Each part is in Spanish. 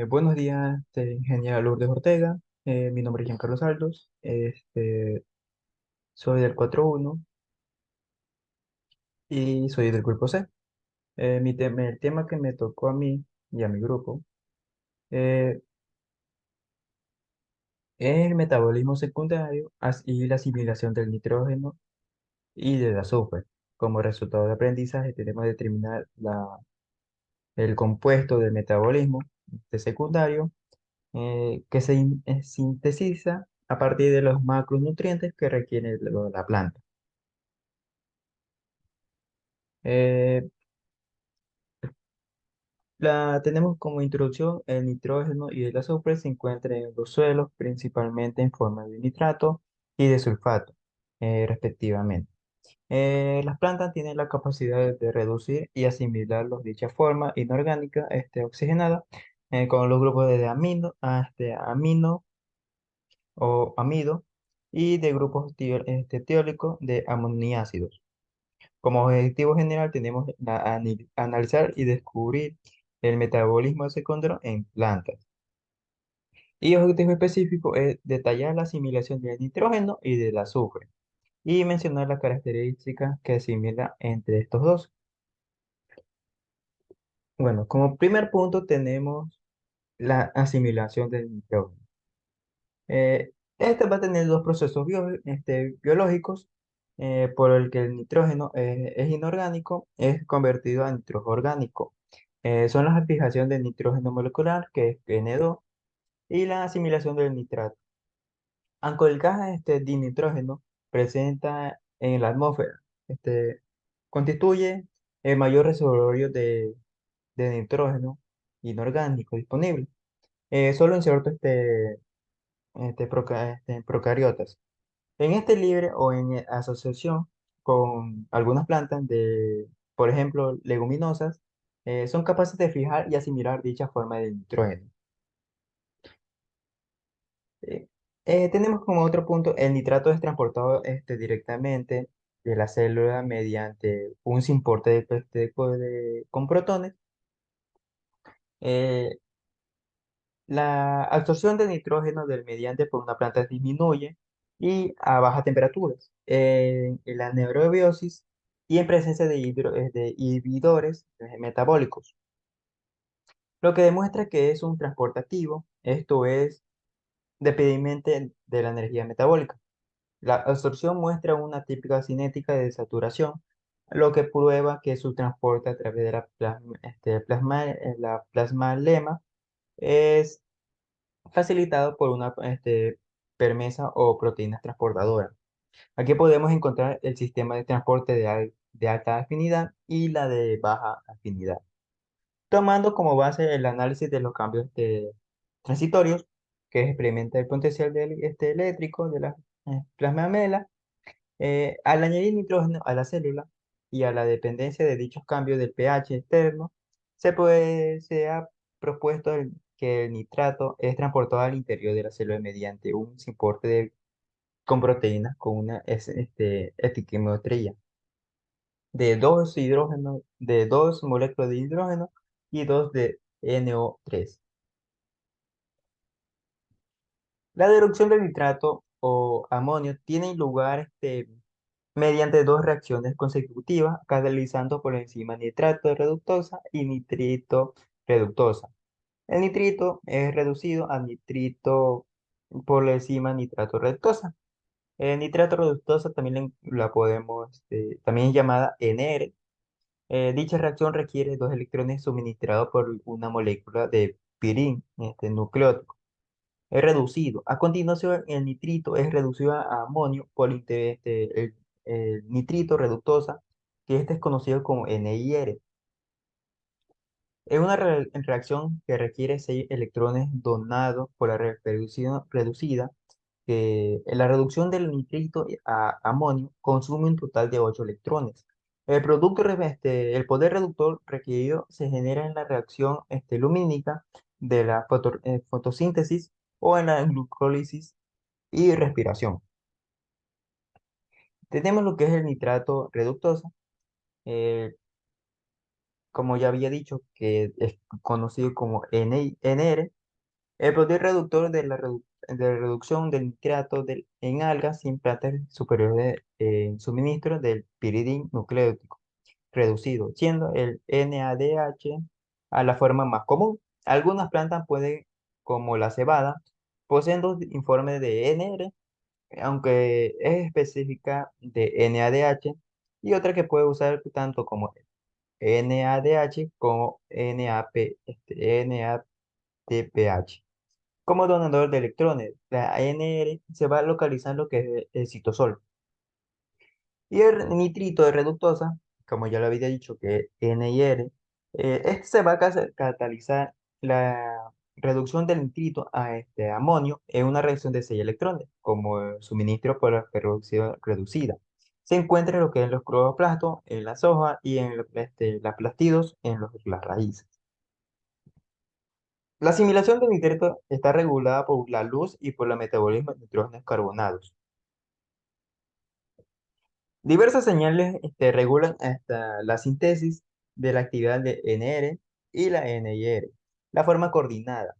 Buenos días, ingeniera Lourdes Ortega. Mi nombre es Giancarlo Saldos. Soy del 4.1 y soy del grupo C. El tema que me tocó a mí y a mi grupo eh, es el metabolismo secundario y la asimilación del nitrógeno y del azufre. Como resultado de aprendizaje, tenemos que determinar el compuesto del metabolismo de secundario que sintetiza a partir de los macronutrientes que requiere la planta. Eh, Tenemos como introducción el nitrógeno y el azufre se encuentran en los suelos principalmente en forma de nitrato y de sulfato, respectivamente. Las plantas tienen la capacidad de reducir y asimilarlos de dicha forma inorgánica oxigenada con los grupos de amino o amido y de grupos tiólicos de aminoácidos. Como objetivo general tenemos analizar y descubrir el metabolismo secundario en plantas. Y objetivo específico es detallar la asimilación del nitrógeno y del azufre y mencionar las características que asimila entre estos dos. Bueno, como primer punto tenemos la asimilación del nitrógeno. Este va a tener dos procesos biológicos por el que el nitrógeno es inorgánico, es convertido a nitrógeno orgánico. Son la fijación del nitrógeno molecular, que es N2, y la asimilación del nitrato. Aunque el gas de nitrógeno presenta en la atmósfera, constituye el mayor reservorio de nitrógeno inorgánico disponible, solo en ciertos procariotas. En este libre o en asociación con algunas plantas por ejemplo, leguminosas, son capaces de fijar y asimilar dicha forma de nitrógeno. Eh, Tenemos como otro punto, el nitrato es transportado directamente de la célula mediante un simporte con protones. Eh, La absorción de nitrógeno del mediante por una planta disminuye y a bajas temperaturas. En la neurobiosis y en presencia de inhibidores metabólicos, lo que demuestra que es un transporte activo, esto es, dependientemente de la energía metabólica. La absorción muestra una típica cinética de saturación, lo que prueba que su transporte a través de la plasmalema es facilitado por una permesa o proteínas transportadoras. Aquí podemos encontrar el sistema de transporte de alta afinidad y la de baja afinidad, tomando como base el análisis de los cambios transitorios que experimenta el potencial eléctrico de la plasma. Al añadir nitrógeno a la célula y a la dependencia de dichos cambios del pH externo, se ha propuesto que el nitrato es transportado al interior de la célula mediante un soporte con proteínas con una estequiometría de dos moléculas de hidrógeno y dos de NO3. La reducción del nitrato o amonio tiene lugar mediante dos reacciones consecutivas, catalizando por enzima nitrato reductosa y nitrito reductosa. El nitrito es reducido a nitrito por la enzima nitrato reductosa. El nitrato reductosa la podemos, también es llamada NR. Dicha reacción requiere dos electrones suministrados por una molécula de pirín, nucleótido. Es reducido. A continuación, el nitrito es reducido a amonio por el nitrito reductosa, que este es conocido como NIR. Es una reacción que requiere 6 electrones donados por la reducida, que la reducción del nitrito a amonio consume un total de 8 electrones. El poder reductor requerido se genera en la reacción lumínica de la fotosíntesis o en la glucólisis y respiración. Tenemos lo que es el nitrato reductosa. eh, como ya había dicho, que es conocido como NR, el poder reductor de reducción del nitrato en algas sin plantas superiores de suministro del piridín nucleótido reducido, siendo el NADH a la forma más común. Algunas plantas pueden, como la cebada, poseen dos informes de NR, aunque es específica de NADH, y otra que puede usar tanto como NADH como NADPH. Como donador de electrones, la ANR se va a localizar en lo que es el citosol. Y el nitrito de reductosa, como ya lo había dicho, que es NIR, este se va a catalizar la reducción del nitrito a este amonio en una reacción de 6 electrones, como suministro por la peroxidación reducida. Se encuentra en lo que es los cloroplastos, en las hojas y en las plastidos en las raíces. La asimilación de nitrato está regulada por la luz y por el metabolismo de nitrógenos carbonados. Diversas señales regulan hasta la síntesis de la actividad de NR y la NIR. La forma coordinada.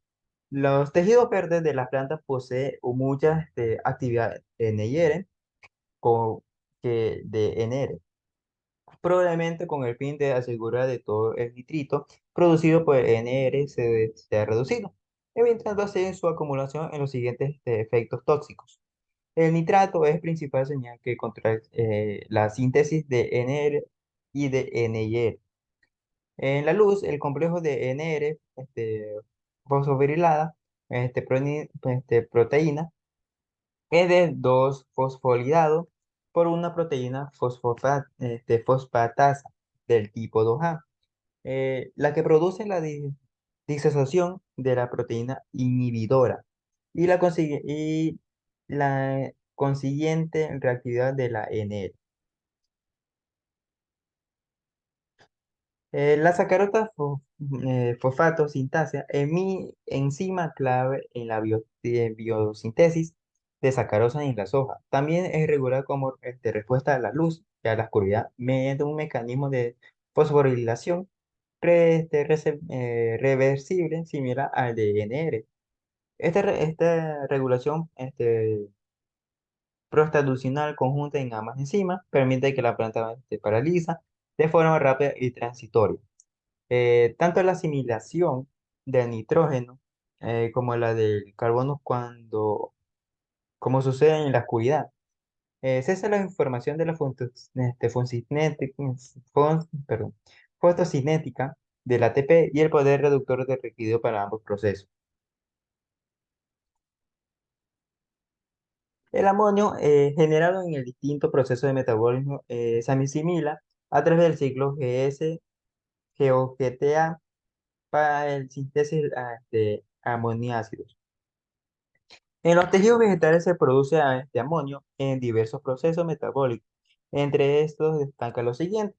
Los tejidos verdes de las plantas poseen muchas actividades NIR que de NR, probablemente con el fin de asegurar de todo el nitrito producido por NR sea reducido, evitando así su acumulación en los siguientes efectos tóxicos. El nitrato es principal señal que contra la síntesis de NR y de NIR. En la luz, el complejo de NR, fosforilada, proteína, es de 2 fosfolidado por una proteína fosfatasa del tipo 2A, la que produce la disociación de la proteína inhibidora y la consiguiente reactividad de la NR. La sacarota fosfato sintasa es mi enzima clave en la biosíntesis de sacarosa en la soja. También es regular como respuesta a la luz y a la oscuridad mediante un mecanismo de fosforilación reversible similar al de NR. Esta regulación prostadeucinal conjunta en ambas enzimas permite que la planta se paraliza de forma rápida y transitoria. Tanto la asimilación del nitrógeno como la del carbono como sucede en la oscuridad. Cesa la información de la perdón, fotocinética del ATP y el poder reductor de requerido para ambos procesos. El amonio, generado en el distinto proceso de metabolismo, se asimila a través del ciclo GOGTA para el síntesis de aminoácidos. En los tejidos vegetales se produce amonio en diversos procesos metabólicos. Entre estos destacan los siguientes,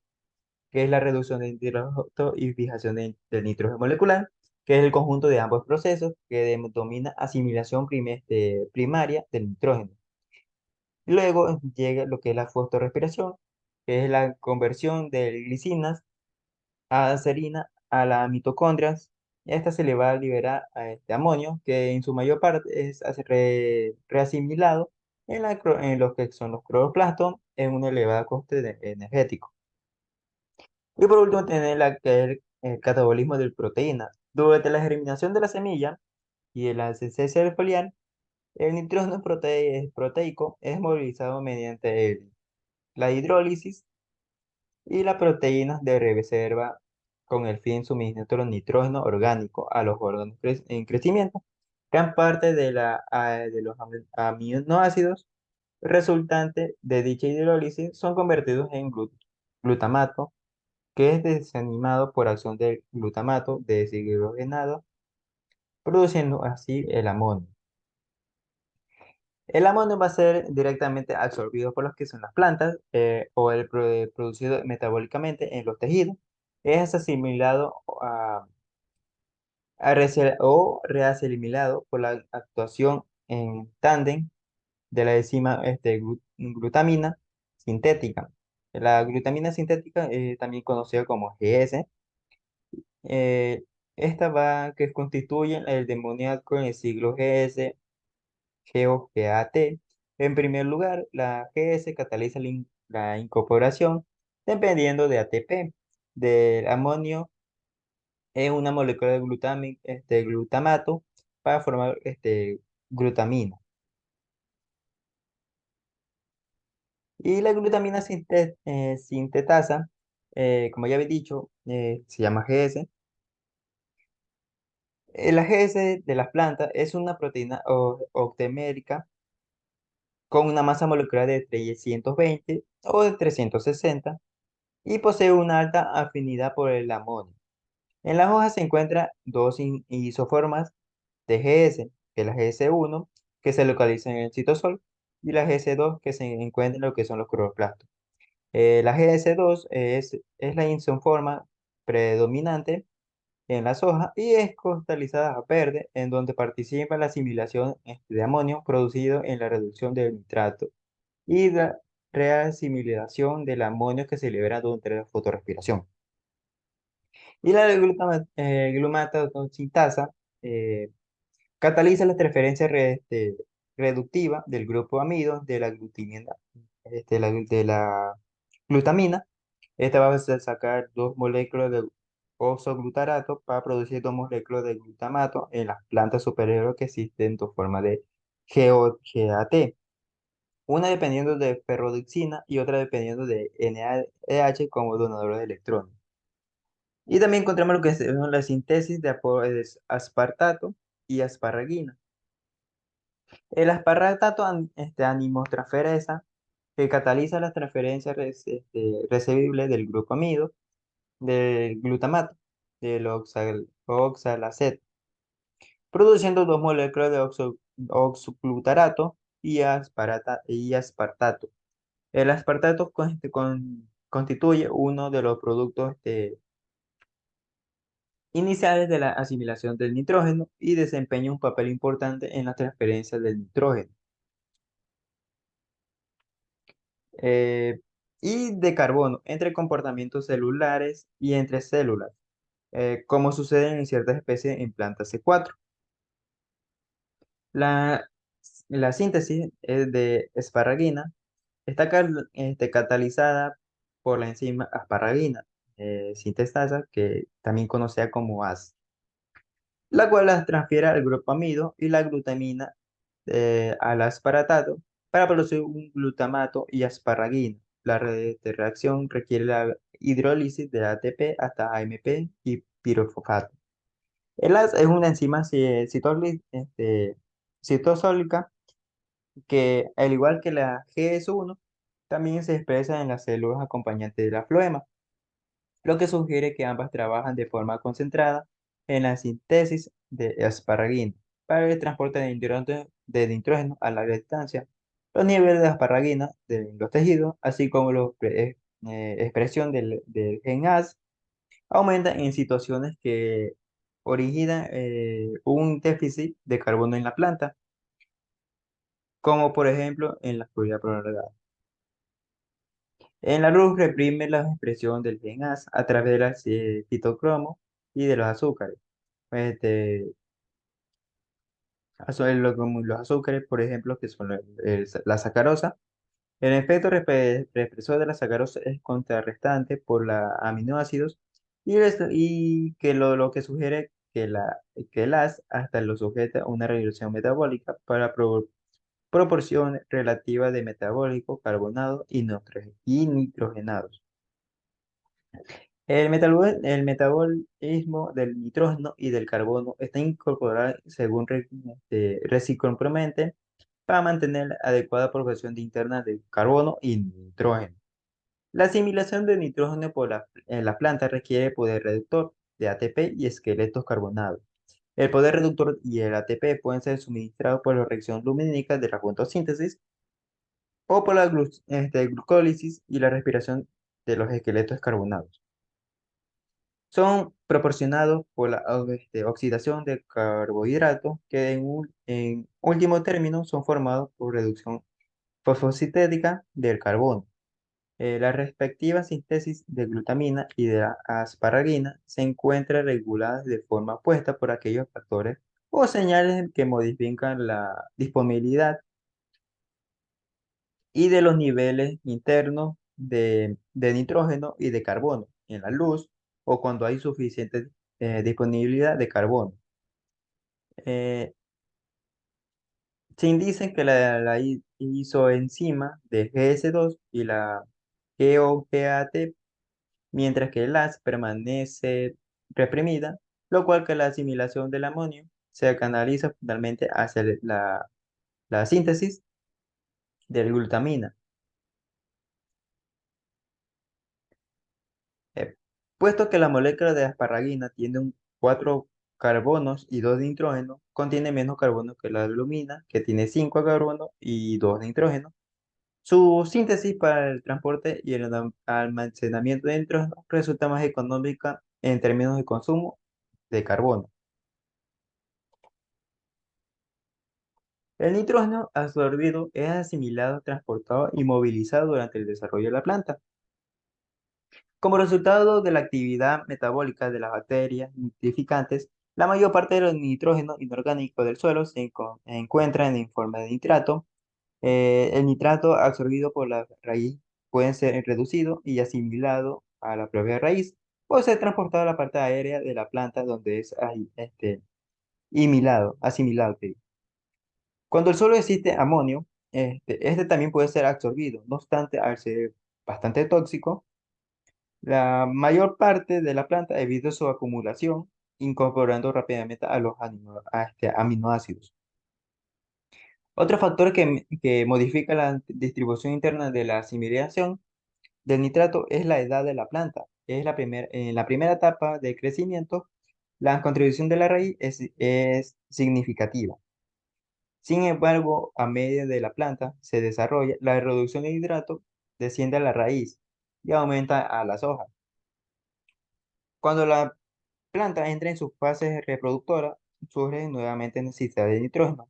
que es la reducción de nitrógeno y fijación del nitrógeno molecular, que es el conjunto de ambos procesos que denomina asimilación primaria del nitrógeno. Luego llega lo que es la fosforespiración, que es la conversión de glicinas a serina a las mitocondrias. Esta se le va a liberar a este amonio, que en su mayor parte es reasimilado en lo que son los cloroplastos en un elevado coste energético. Y por último, tener que es el catabolismo de proteína. Durante la germinación de la semilla y el ascesia foliar, el nitrógeno proteico es movilizado mediante la hidrólisis y las proteínas de reserva con el fin de suministrar nitrógeno orgánico a los órganos en crecimiento. Gran parte de los aminoácidos resultantes de dicha hidrólisis son convertidos en glutamato, que es desanimado por acción del glutamato deshidrogenado, produciendo así el amonio. El amonio va a ser directamente absorbido por los que son las plantas o producido metabólicamente en los tejidos. Es asimilado o reasimilado por la actuación en tándem de la enzima glutamina sintética. La glutamina sintética, también conocida como GS, Eh, Esta va, que constituyen el demoníaco en el siglo GS, GOGAT. En primer lugar, la GS cataliza la incorporación dependiendo de ATP del amonio en una molécula de glutamato para formar glutamina. Y la glutamina sintetasa, como ya había dicho, se llama GS. La GS de las plantas es una proteína octemérica con una masa molecular de 320 o de 360 y posee una alta afinidad por el amonio. En las hojas se encuentran dos isoformas de GS, que es la GS1, que se localiza en el citosol, y la GS2, que se encuentra en lo que son los cloroplastos. La GS2 es la isoforma predominante en las hojas y es cristalizada a verde, en donde participa la asimilación de amonio producido en la reducción del nitrato y la reasimilación del amonio que se libera durante la fotorrespiración. Y la glutamate eh, cataliza la transferencia reductiva del grupo amido de la glutamina, de la glutamina. Esta va a sacar dos moléculas de oxoglutarato para producir dos moléculas de glutamato en las plantas superiores que existen en dos formas de GOGAT, una dependiendo de ferrodioxina y otra dependiendo de NADH como donador de electrones. Y también encontramos lo que es la síntesis de aspartato y asparagina. El aspartato animotransferasa que cataliza la transferencia reversible del glucómido, del glutamato, del oxalacet, produciendo dos moléculas de oxoglutarato y aspartato. El aspartato constituye uno de los productos iniciales de la asimilación del nitrógeno y desempeña un papel importante en la transferencia del nitrógeno. eh, y de carbono entre comportamientos celulares y entre células, como sucede en ciertas especies en plantas C4. La, la síntesis de asparagina está catalizada por la enzima asparagina sintesasa, que también conocida como AS, la cual las transfiere al grupo amido y la glutamina al aspartato para producir un glutamato y asparagina. Esta reacción requiere la hidrólisis de ATP hasta AMP y pirofosfato. El AS es una enzima citosólica que, al igual que la GS1, también se expresa en las células acompañantes de la floema, lo que sugiere que ambas trabajan de forma concentrada en la síntesis de asparagina para el transporte de nitrógeno a larga distancia. Los niveles de asparagina de los tejidos, así como la expresión del gen AS, aumentan en situaciones que originan un déficit de carbono en la planta, como por ejemplo en la oscuridad prolongada. En la luz reprime la expresión del gen AS a través del citocromo y de los azúcares. Este, como los azúcares, por ejemplo, que son la sacarosa. El efecto represor de la sacarosa es contrarrestante por los aminoácidos y que lo que sugiere que las hasta lo sujeta a una regulación metabólica para proporción relativa de metabólico, carbonado y nitrogenados. El metabolismo del nitrógeno y del carbono está incorporado según recíprocamente para mantener la adecuada proporción de interna de carbono y nitrógeno. La asimilación de nitrógeno en la planta requiere poder reductor de ATP y esqueletos carbonados. El poder reductor y el ATP pueden ser suministrados por la reacción lumínica de la fotosíntesis o por la glucólisis y la respiración de los esqueletos carbonados. Son proporcionados por la oxidación de carbohidratos que en último término son formados por reducción fosfosintética del carbono. La respectiva síntesis de glutamina y de la asparagina se encuentra regulada de forma opuesta por aquellos factores o señales que modifican la disponibilidad y de los niveles internos de nitrógeno y de carbono en la luz o cuando hay suficiente disponibilidad de carbono. Eh, Se indica que la isoenzima de GS2 y la GOGAT, mientras que el AS permanece reprimida, lo cual que la asimilación del amonio se canaliza finalmente hacia la síntesis de glutamina. Eh, Puesto que la molécula de asparagina tiene 4 carbonos y 2 nitrógenos, contiene menos carbono que la alumina, que tiene 5 carbonos y 2 nitrógenos. Su síntesis para el transporte y el almacenamiento de nitrógeno resulta más económica en términos de consumo de carbono. El nitrógeno absorbido es asimilado, transportado y movilizado durante el desarrollo de la planta. Como resultado de la actividad metabólica de las bacterias nitrificantes, la mayor parte del nitrógeno inorgánico del suelo se encuentra en forma de nitrato. El nitrato absorbido por la raíz puede ser reducido y asimilado a la propia raíz o ser transportado a la parte aérea de la planta donde es asimilado. Te digo. Cuando el suelo existe amonio, este también puede ser absorbido. No obstante, al ser bastante tóxico, la mayor parte de la planta evita su acumulación, incorporando rápidamente a los aminoácidos. Otro factor que modifica la distribución interna de la asimilación del nitrato es la edad de la planta. En la primera etapa de crecimiento, la contribución de la raíz es significativa. Sin embargo, a medida de la planta se desarrolla, la reducción de hidrato desciende a la raíz y aumenta a las hojas. Cuando la planta entra en su fase reproductora, surge nuevamente necesidad de nitrógeno.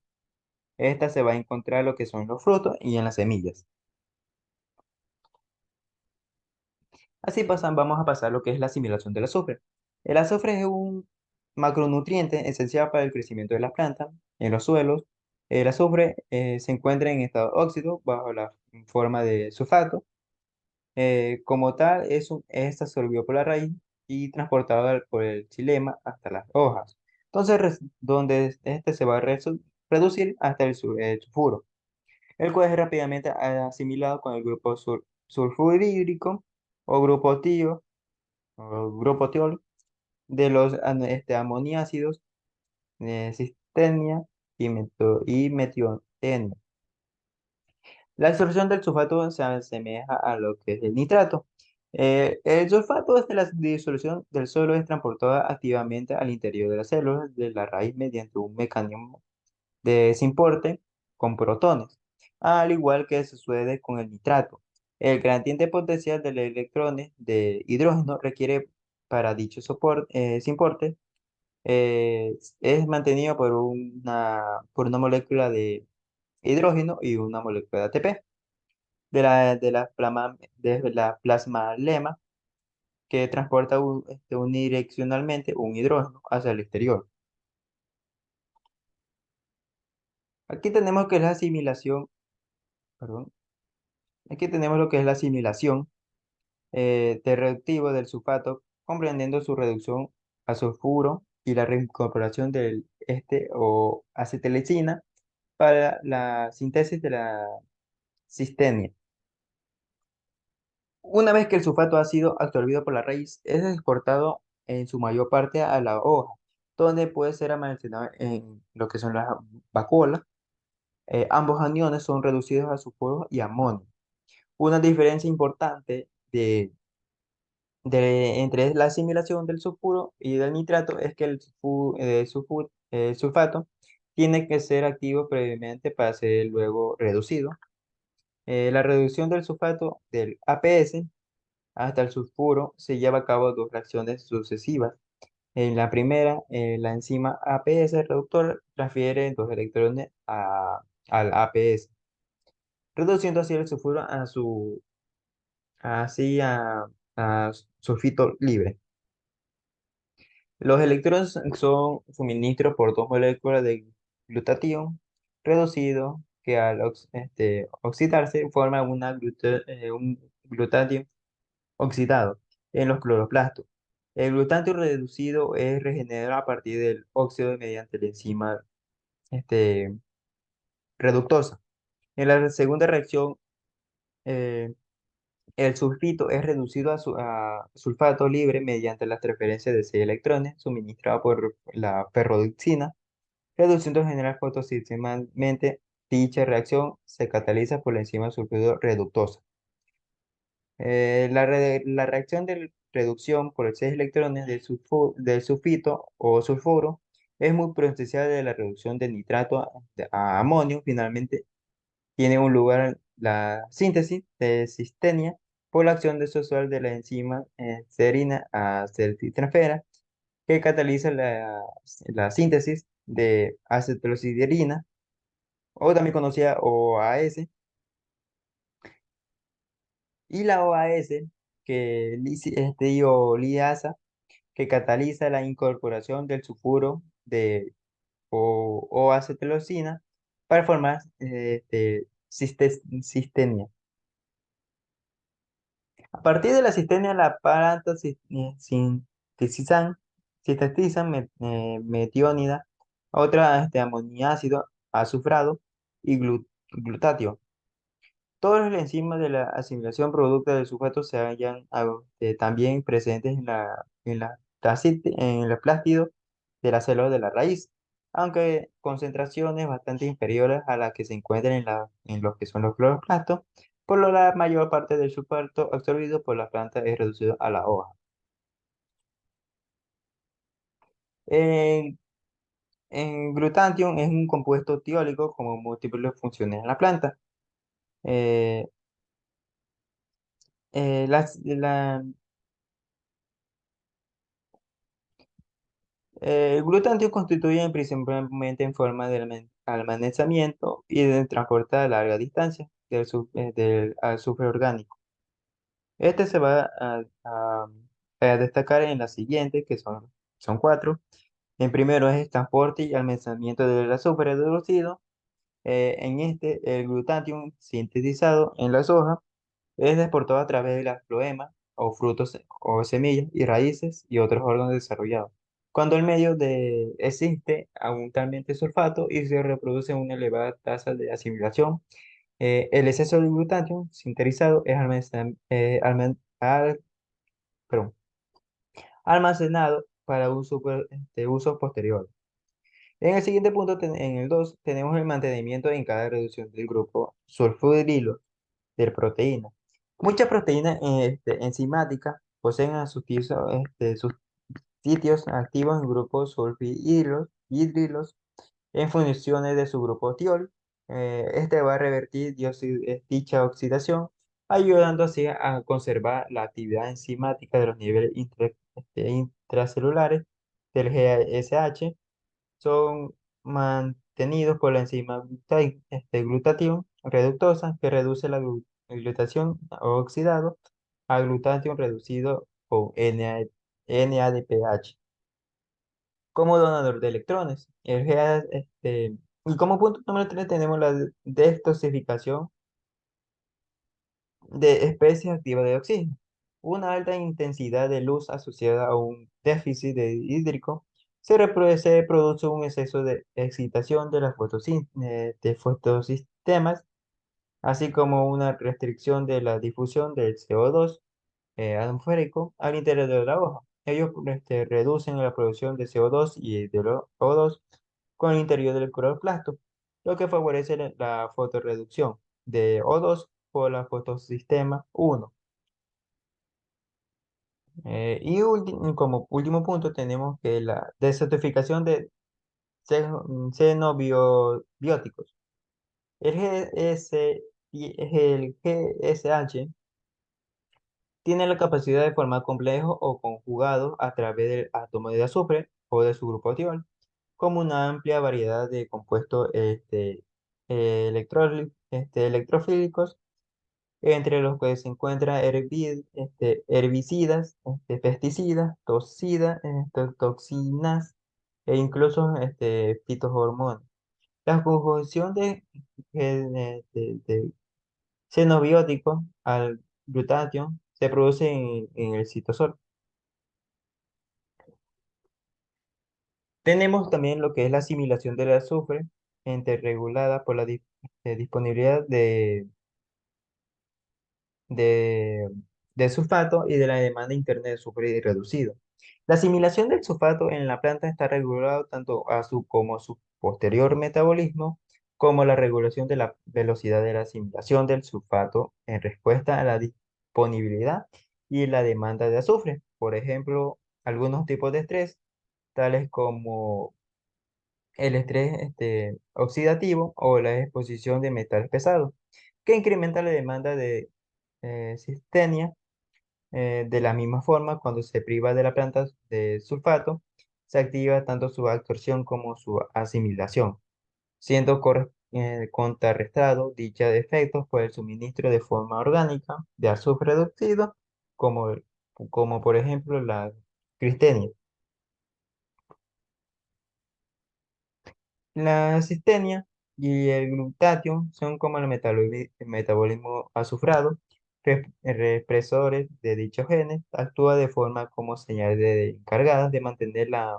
Esta se va a encontrar en lo que son los frutos y en las semillas. Vamos a pasar a lo que es la asimilación del azufre. El azufre es un macronutriente esencial para el crecimiento de las plantas. En los suelos, el azufre se encuentra en estado óxido bajo la forma de sulfato. Como tal, es absorbido por la raíz y transportado por el xilema hasta las hojas. Entonces, donde este se va a reducir hasta el sulfuro, el cual es rápidamente asimilado con el grupo sulfurhídrico o grupo tiol de los amoniácidos, cisteína y metionina. La absorción del sulfato se asemeja a lo que es el nitrato. El sulfato de la disolución del suelo es transportado activamente al interior de las células de la raíz mediante un mecanismo de desimporte con protones, al igual que sucede con el nitrato. El gradiente potencial de los electrones de hidrógeno requiere para dicho simporte es mantenido por una molécula de hidrógeno y una molécula de ATP de la plasmalema que transporta unidireccionalmente un hidrógeno hacia el exterior. Aquí tenemos que es la asimilación, perdón, aquí tenemos lo que es la asimilación de reactivo del sulfato, comprendiendo su reducción a sulfuro y la reincorporación del o acetilecina para la síntesis de la cisteína. Una vez que el sulfato ha sido absorbido por la raíz, es exportado en su mayor parte a la hoja, donde puede ser almacenado en lo que son las vacuolas. Ambos aniones son reducidos a sulfuro y amonio. Una diferencia importante entre la asimilación del sulfuro y del nitrato es que el sulfato tiene que ser activo previamente para ser luego reducido. La reducción del sulfato del APS hasta el sulfuro se lleva a cabo dos reacciones sucesivas. En la primera, la enzima APS reductor transfiere dos electrones al APS, reduciendo así el sulfuro así a sulfito libre. Los electrones son suministros por dos moléculas de glutatión reducido que al oxidarse forman un glutatión oxidado en los cloroplastos. El glutatión reducido es regenerado a partir del óxido mediante la enzima este, reductosa. En la segunda reacción, eh, el sulfito es reducido a sulfato libre mediante la transferencia de 6 electrones suministrada por la ferrodoxina, reduciendo general fotosistémicamente. Dicha reacción se cataliza por la enzima sulfuro reductosa. La reacción de reducción por 6 electrones del sulfito o sulfuro es muy potencial de la reducción de nitrato a amonio. Finalmente, tiene un lugar la síntesis de cisteína por la acción desosal de la enzima serina acetiltransferasa que cataliza la síntesis de acetilcisteína, o también conocida OAS, y la OAS, liasa, que cataliza la incorporación del sulfuro de o acetilosina para formar cisteína. A partir de la cisteína, la plantas sintetizan, metionina, otra aminoácido azufrado y glutatio. Todas las enzimas de la asimilación producto del sulfato se hallan también presentes en el plástido de las células de la raíz, aunque concentraciones bastante inferiores a las que se encuentran en los que son los cloroplastos, por lo la mayor parte del sulfato absorbido por la planta es reducido a la hoja. En, en glutatión es un compuesto tiólico con múltiples funciones en la planta. Eh, eh, las- la, el glutatión constituye principalmente en forma de almacenamiento y de transporte a larga distancia del azufre orgánico. Este se va a destacar en las siguientes, que son cuatro. En primero es el transporte y almacenamiento del azufre reducido. En este, el glutatión sintetizado en las hojas es exportado a través de las floemas o frutos o semillas y raíces y otros órganos desarrollados. Cuando el medio existe abundantemente sulfato y se reproduce una elevada tasa de asimilación, el exceso de glutatión sintetizado es perdón, almacenado para uso posterior. En el siguiente punto, en el 2 tenemos el mantenimiento en cada reducción del grupo sulfurilo de proteína. Muchas proteínas enzimáticas poseen sus sitios activos en grupos sulfhidrilos en funciones de su grupo tiol. Este va a revertir dicha oxidación, ayudando así a conservar la actividad enzimática de los niveles intracelulares del GSH. Son mantenidos por la enzima glutatión reductosa que reduce la glutatión oxidado a glutatión reducido o NADPH como donador de electrones. Y como punto número 3 tenemos la detoxificación de especies activas de oxígeno. Una alta intensidad de luz asociada a un déficit hídrico se produce un exceso de excitación de las de fotosistemas, así como una restricción de la difusión del CO2 atmosférico al interior de la hoja. Ellos reducen la producción de CO2 y de O2 con el interior del cloroplasto, lo que favorece la fotorreducción de O2 por la fotosistema 1. Como último punto tenemos que la desertificación de xenobióticos. El GSH tiene la capacidad de formar complejos o conjugados a través del átomo de azufre o de su grupo tiol, como una amplia variedad de compuestos electrofílicos entre los que se encuentran herbicidas, pesticidas, toxinas e incluso fitohormonas. La conjunción de xenobióticos al glutatión se produce en el citosol. Tenemos también lo que es la asimilación del azufre, regulada por la disponibilidad de, de sulfato y de la demanda interna de azufre reducido. La asimilación del sulfato en la planta está regulado tanto como su posterior metabolismo, como la regulación de la velocidad de la asimilación del sulfato en respuesta a la disponibilidad y la demanda de azufre. Por ejemplo, algunos tipos de estrés, tales como el estrés oxidativo o la exposición de metales pesados, que incrementa la demanda de cisteína. De la misma forma, cuando se priva de la planta de sulfato, se activa tanto su absorción como su asimilación, siendo contrarrestado dicha efectos por el suministro de forma orgánica de azufre reducido, como, como por ejemplo la cristenia. La cisteína y el glutatión son como el metabolismo azufrado, represores de dichos genes, actúa de forma como señales encargadas de mantener la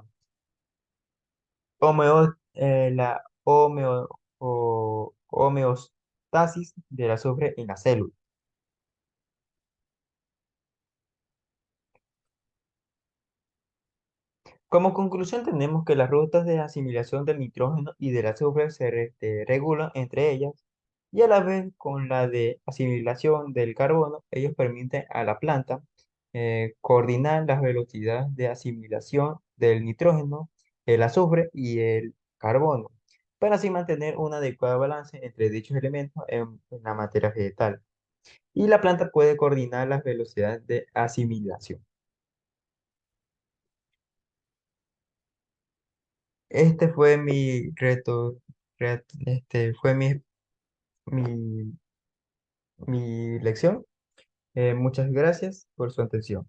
homeostasis del azufre en la célula. Como conclusión, tenemos que las rutas de asimilación del nitrógeno y del azufre se regulan entre ellas y a la vez con la de asimilación del carbono, ellos permiten a la planta coordinar las velocidades de asimilación del nitrógeno, el azufre y el carbono, para así mantener un adecuado balance entre dichos elementos en la materia vegetal. Y la planta puede coordinar las velocidades de asimilación. Este fue mi reto, fue mi lección. Muchas gracias por su atención.